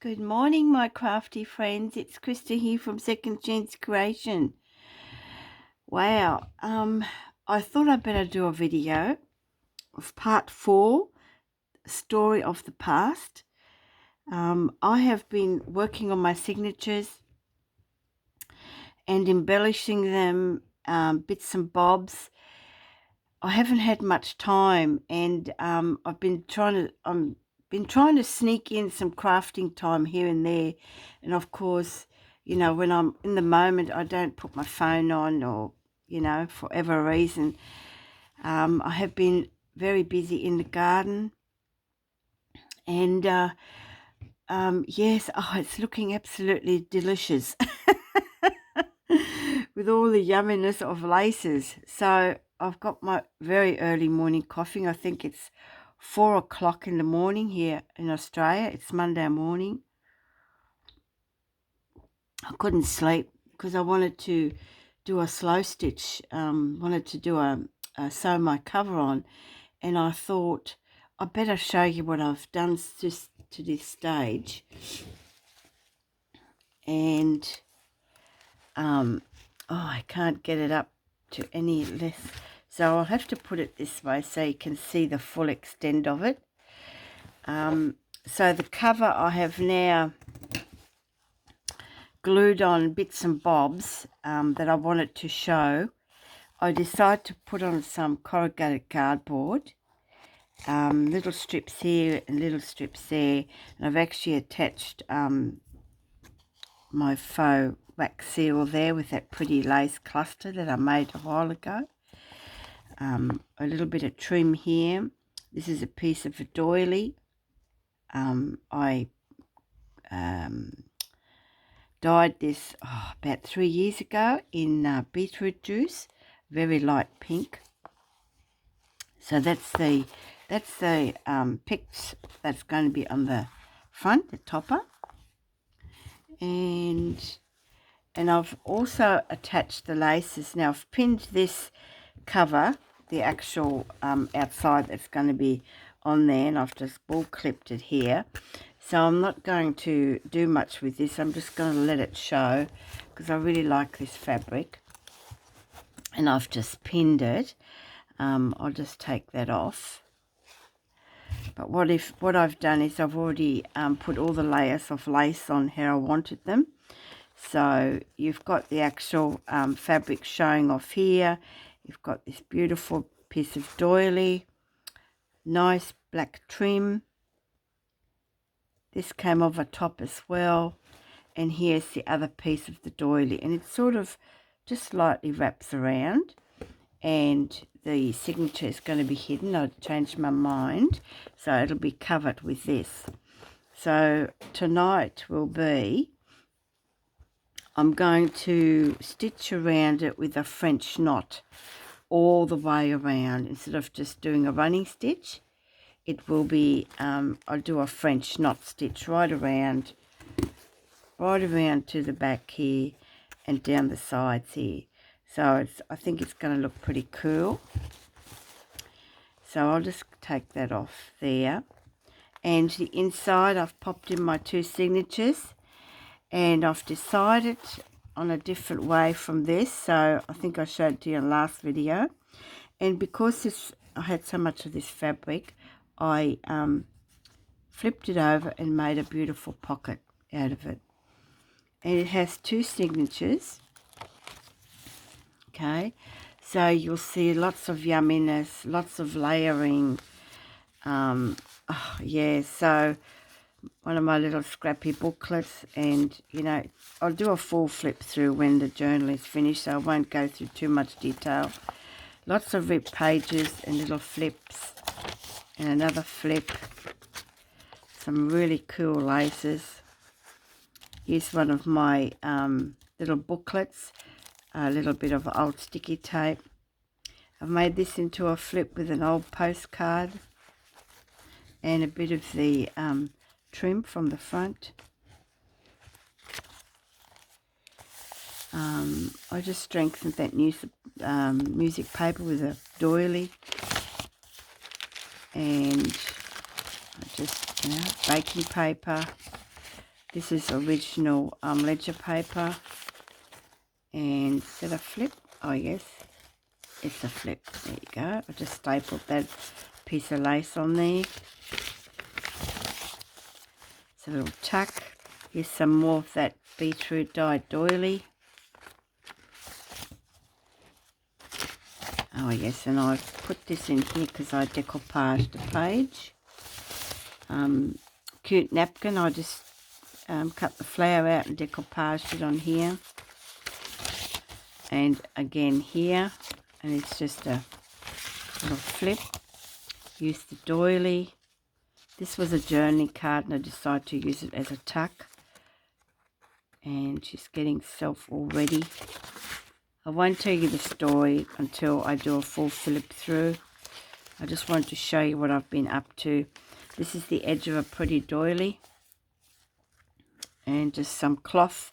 Good morning, my crafty friends. It's Krista here from Second Chance Creation. Wow, I thought I'd better do a video of part 4, Story of the Past. I have been working on my signatures and embellishing them, bits and bobs. I haven't had much time, and I've been trying to sneak in some crafting time here and there. And of course, when I'm in the moment, I don't put my phone on, or for whatever reason. I have been very busy in the garden, and yes, it's looking absolutely delicious with all the yumminess of laces. So I've got my very early morning coffee. I think it's 4 o'clock in the morning here in Australia. It's Monday morning. I couldn't sleep because I wanted to do a slow stitch, wanted to do a sew my cover on, and I thought I'd better show you what I've done to this stage. And I can't get it up to any less, so I'll have to put it this way so you can see the full extent of it. So the cover I have now glued on bits and bobs that I wanted to show. I decided to put on some corrugated cardboard, little strips here and little strips there, and I've actually attached my faux wax seal there with that pretty lace cluster that I made a while ago. A little bit of trim here. This is a piece of a doily. I dyed this about 3 years ago in beetroot juice, very light pink. So that's the pics that's going to be on the front, the topper. And I've also attached the laces. Now I've pinned this cover, the actual outside that's going to be on there, and I've just ball clipped it here. So I'm not going to do much with this. I'm just going to let it show because I really like this fabric. And I've just pinned it. I'll just take that off. But what I've done is I've already put all the layers of lace on how I wanted them. So you've got the actual fabric showing off here. You've got this beautiful piece of doily, nice black trim. This came over top as well. And here's the other piece of the doily. And it sort of just slightly wraps around. And the signature is going to be hidden. I changed my mind. So it'll be covered with this. So tonight will be, I'm going to stitch around it with a French knot all the way around. Instead of just doing a running stitch, it will be, I'll do a French knot stitch right around to the back here and down the sides here. So I think it's going to look pretty cool. So I'll just take that off there. And the inside, I've popped in my 2 signatures. And I've decided on a different way from this. So I think I showed it to you in the last video. And because I had so much of this fabric, I flipped it over and made a beautiful pocket out of it. And it has 2 signatures. Okay, so you'll see lots of yumminess, lots of layering. Yeah, so one of my little scrappy booklets, and I'll do a full flip through when the journal is finished, so I won't go through too much detail. Lots of ripped pages and little flips, and another flip. Some really cool laces. Here's one of my little booklets, a little bit of old sticky tape. I've made this into a flip with an old postcard and a bit of the trim from the front. I just strengthened that music paper with a doily, and I just baking paper, This is original ledger paper. And is it a flip? Oh yes, it's a flip. There you go. I just stapled that piece of lace on there. It's a little tuck. Here's some more of that beetroot dyed doily. Oh yes, and I've put this in here because I decoupaged the page. Cute napkin. I just cut the flower out and decoupaged it on here. And again here, and it's just a little flip. Use the doily. This was a journey card and I decided to use it as a tuck. And she's getting self all ready. I won't tell you the story until I do a full flip through. I just wanted to show you what I've been up to. This is the edge of a pretty doily. And just some cloth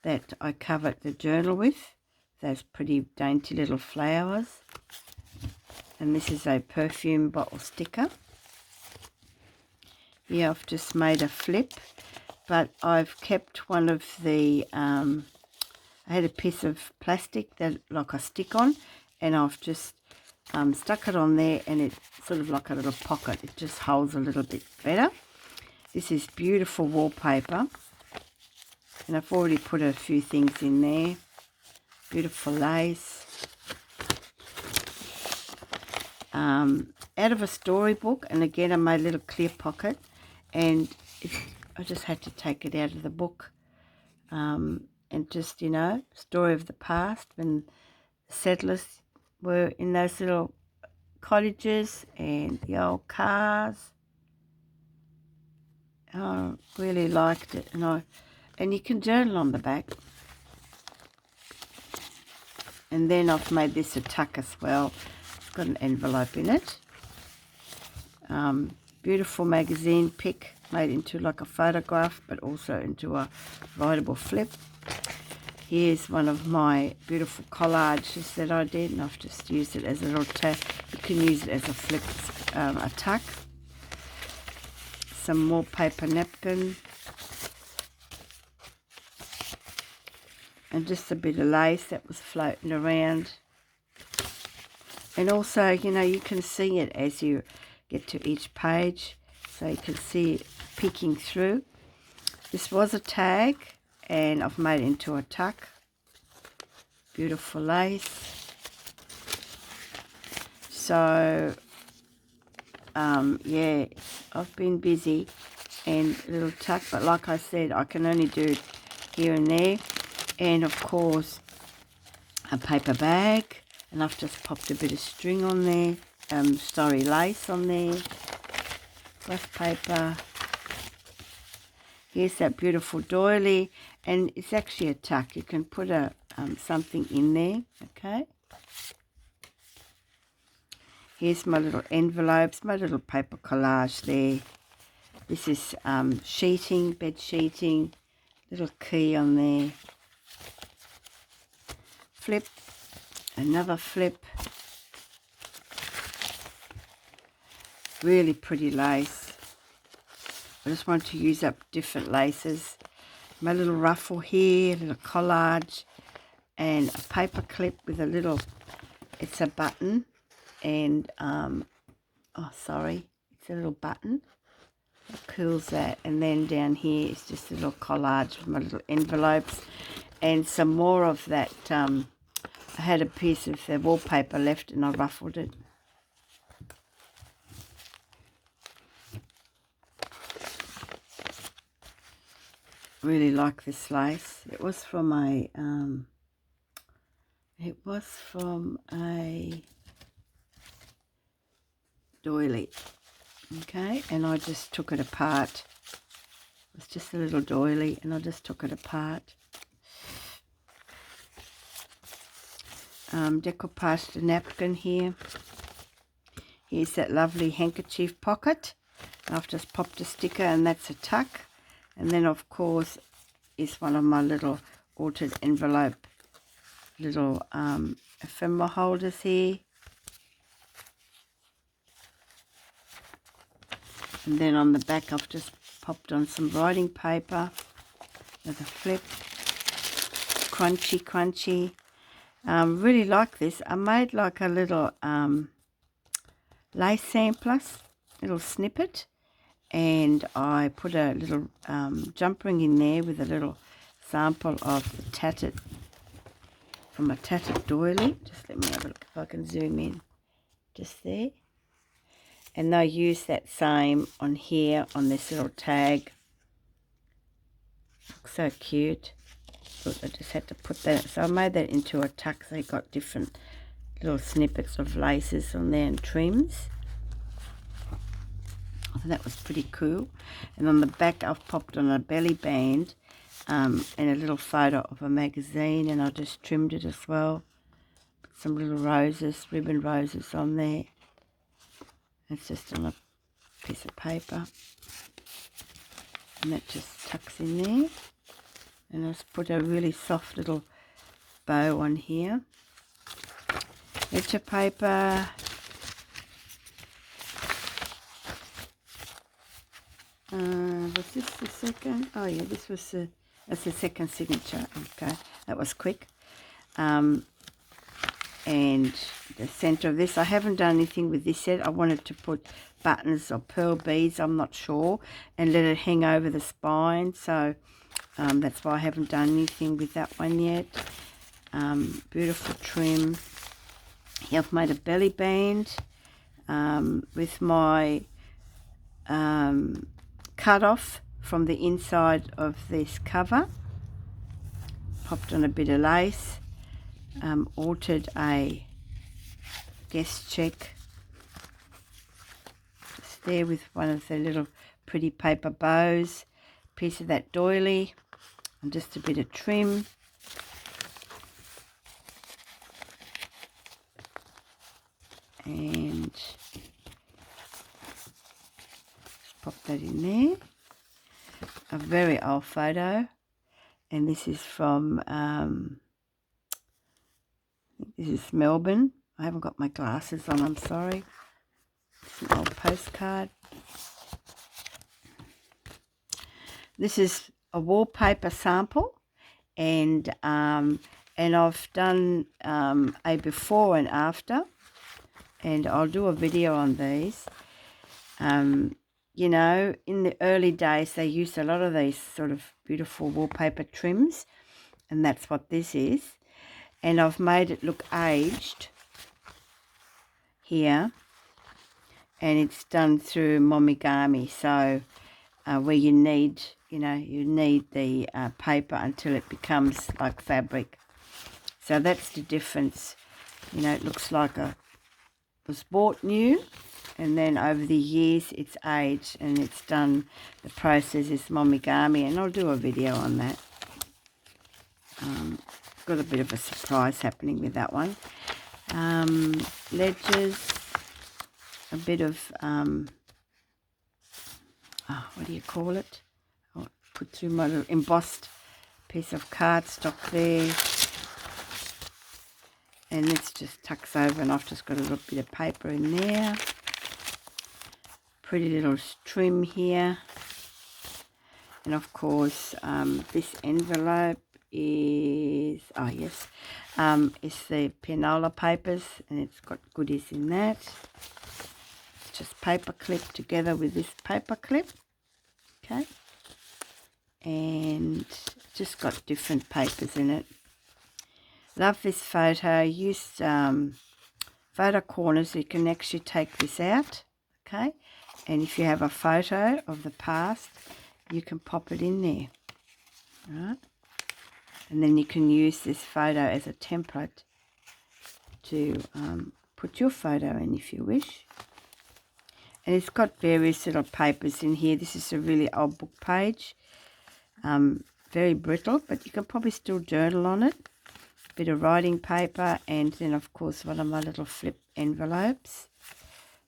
that I covered the journal with. Those pretty dainty little flowers. And this is a perfume bottle sticker. Here I've just made a flip. But I've kept one of the... I had a piece of plastic that like I stick on, and I've just stuck it on there, and it's sort of like a little pocket. It just holds a little bit better. This is beautiful wallpaper, and I've already put a few things in there. Beautiful lace. Out of a storybook, and again I made a little clear pocket, and I just had to take it out of the book. And just, you know, story of the past when the settlers were in those little cottages and the old cars. I really liked it, and you can journal on the back. And then I've made this a tuck as well. It's got an envelope in it. Beautiful magazine pic made into like a photograph, but also into a writable flip. Here's one of my beautiful collages that I did, and I've just used it as a little tag. You can use it as a flip, a tuck. Some more paper napkin. And just a bit of lace that was floating around. And also, you know, you can see it as you get to each page. So you can see it peeking through. This was a tag, and I've made it into a tuck. Beautiful lace. So, yeah, I've been busy and a little tuck, but like I said, I can only do it here and there. And of course, a paper bag, and I've just popped a bit of string on there, starry lace on there, graph paper. Here's that beautiful doily, and it's actually a tuck. You can put a something in there, okay? Here's my little envelopes, my little paper collage there. This is sheeting, bed sheeting, little key on there. Flip, another flip. Really pretty lace. I just want to use up different laces. My little ruffle here, a little collage, and a paper clip with a little, it's a button, and oh sorry, it's a little button that cools that. And then down here is just a little collage with my little envelopes, and some more of that. I had a piece of the wallpaper left and I ruffled it. Really like this lace. It was from a doily, okay, and I just took it apart. It was just a little doily, and I just took it apart. Decoupaged a napkin here. Here's that lovely handkerchief pocket. I've just popped a sticker, and that's a tuck. And then, of course, is one of my little altered envelope, little ephemera holders here. And then on the back, I've just popped on some writing paper. with a flip. Crunchy, crunchy. Really like this. I made like a little lace sampler, little snippet, and I put a little jump ring in there with a little sample of the tattered, from a tattered doily. Just let me have a look if I can zoom in, just there. And I use that same on here on this little tag. Looks so cute. Thought I just had to put that. So I made that into a tuck. So you got different little snippets of laces on there and trims. I thought that was pretty cool. And on the back I've popped on a belly band and a little photo of a magazine, and I just trimmed it as well. Put some little roses, ribbon roses on there. It's just on a piece of paper, and that just tucks in there. And I just put a really soft little bow on here. Ledger paper. Was this the second? Oh yeah, this was that's the second signature. Okay, that was quick. And the center of this, I haven't done anything with this yet. I wanted to put buttons or pearl beads, I'm not sure, and let it hang over the spine. So that's why I haven't done anything with that one yet. Beautiful trim. Here I've made a belly band with my cut off from the inside of this cover. Popped on a bit of lace. Altered a guest check just there with one of the little pretty paper bows, piece of that doily, and just a bit of trim. And just pop that in there. A very old photo, and this is from this is Melbourne. I haven't got my glasses on, I'm sorry. It's an old postcard. This is a wallpaper sample, and I've done a before and after, and I'll do a video on these. You know, in the early days they used a lot of these sort of beautiful wallpaper trims, and that's what this is. And I've made it look aged here, and it's done through momigami, so where you need, you know, you need the paper until it becomes like fabric. So that's the difference. You know, it looks like it was bought new, and then over the years it's aged, and it's done, the process is momigami, and I'll do a video on that. Got a bit of a surprise happening with that one. Ledgers, a bit of what do you call it? I'll put through my little embossed piece of cardstock there, and this just tucks over, and I've just got a little bit of paper in there. Pretty little trim here, and of course this envelope is, oh yes, it's the pianola papers, and it's got goodies in that. It's just paper clip together with this paper clip, okay, and just got different papers in it. Love this photo. Used photo corners, so you can actually take this out, okay, and if you have a photo of the past, you can pop it in there, all right. And then you can use this photo as a template to put your photo in if you wish. And it's got various little papers in here. This is a really old book page. Very brittle, but you can probably still journal on it. A bit of writing paper, and then of course one of my little flip envelopes.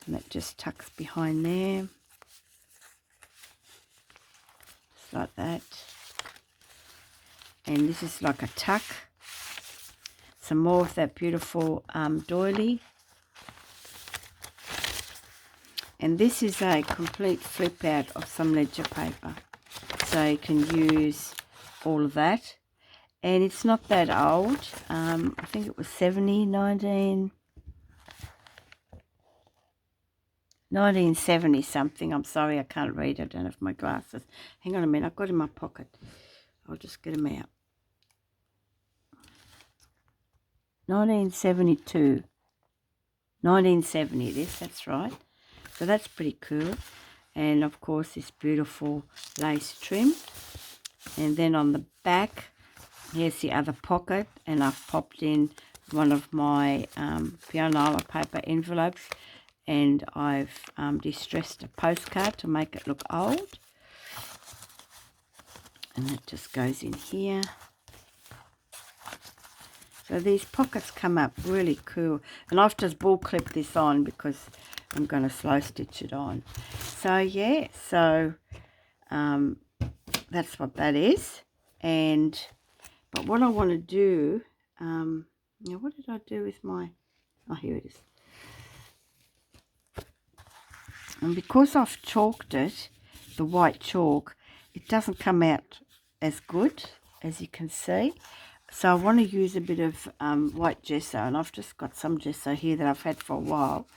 And that just tucks behind there. Just like that. And this is like a tuck. Some more of that beautiful doily. And this is a complete flip out of some ledger paper. So you can use all of that. And it's not that old. I think it was 1970 something. I'm sorry, I can't read. I don't have my glasses. Hang on a minute. I've got it in my pocket. I'll just get them out. 1972. 1970 it is, that's right. So that's pretty cool. And of course this beautiful lace trim. And then on the back, here's the other pocket, and I've popped in one of my pianola paper envelopes, and I've distressed a postcard to make it look old. And that just goes in here. So these pockets come up really cool. And I've just bull clipped this on because I'm going to slow stitch it on. So yeah, so that's what that is. But what I want to do, now what did I do with my, oh here it is. And because I've chalked it, the white chalk, it doesn't come out as good, as you can see. So I want to use a bit of white gesso, and I've just got some gesso here that I've had for a while.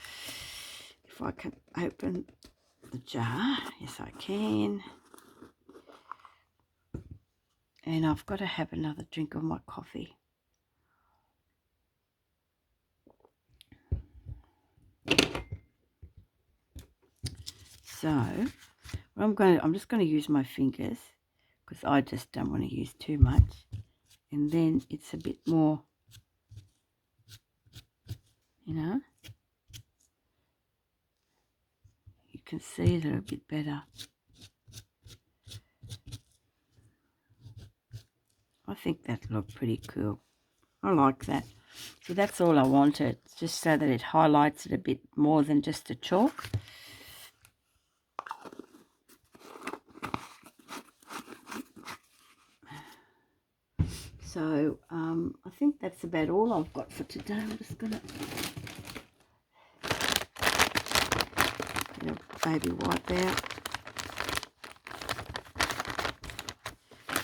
If I can open the jar, yes I can. And I've got to have another drink of my coffee. So I'm just going to use my fingers because I just don't want to use too much. And then it's a bit more, you know, you can see it a bit better. I think that looked pretty cool. I like that. So that's all I wanted, just so that it highlights it a bit more than just a chalk. So I think that's about all I've got for today. I'm just going to get a baby wipe out.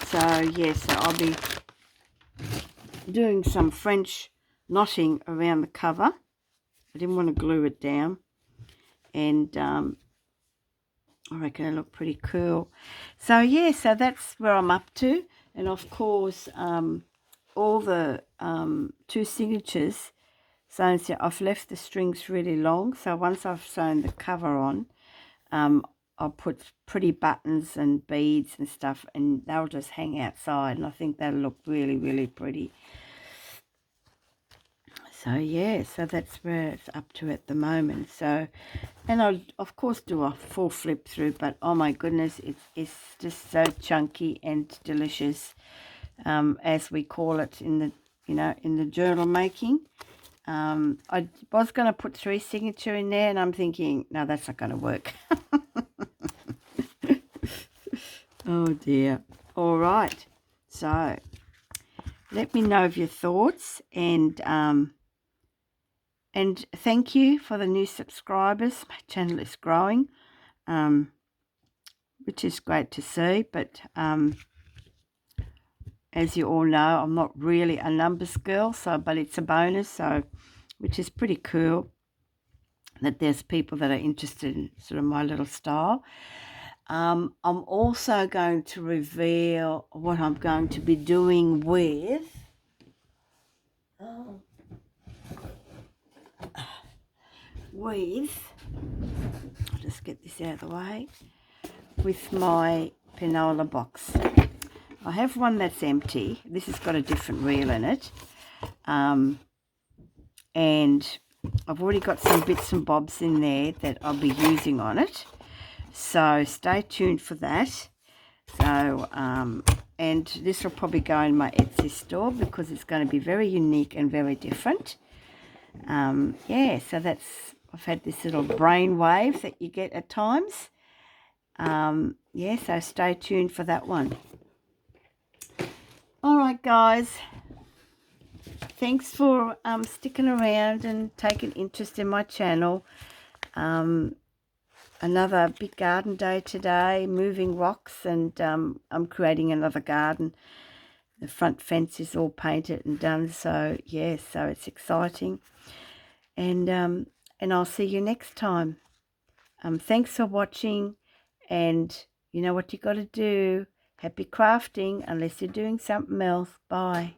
So yes, so I'll be doing some French knotting around the cover. I didn't want to glue it down, and I reckon it looked pretty cool. So yeah, so that's where I'm up to. And of course all the two signatures sewn, so I've left the strings really long, so once I've sewn the cover on, I'll put pretty buttons and beads and stuff, and they'll just hang outside, and I think that'll look really, really pretty. So yeah, so that's where it's up to at the moment. So, and I'll of course do a full flip through, but oh my goodness, it's just so chunky and delicious, as we call it in the, you know, in the journal making. I was going to put 3 signature in there, and I'm thinking, no, that's not going to work. Oh dear. All right, so let me know of your thoughts, and thank you for the new subscribers. My channel is growing, which is great to see, but as you all know, I'm not really a numbers girl, so, but it's a bonus, so, which is pretty cool that there's people that are interested in sort of my little style. I'm also going to reveal what I'm going to be doing with I'll just get this out of the way, with my pinola box. I have one that's empty. This has got a different reel in it, and I've already got some bits and bobs in there that I'll be using on it, so stay tuned for that. So and this will probably go in my Etsy store because it's going to be very unique and very different. Yeah, so that's, I've had this little brain wave that you get at times. Yeah, so stay tuned for that one. All right, guys, thanks for sticking around and taking interest in my channel. another big garden day today, moving rocks, and I'm creating another garden. The front fence is all painted and done, so yes, so it's exciting. And I'll see you next time. Thanks for watching, and you know what you got to do. Happy crafting, unless you're doing something else. Bye.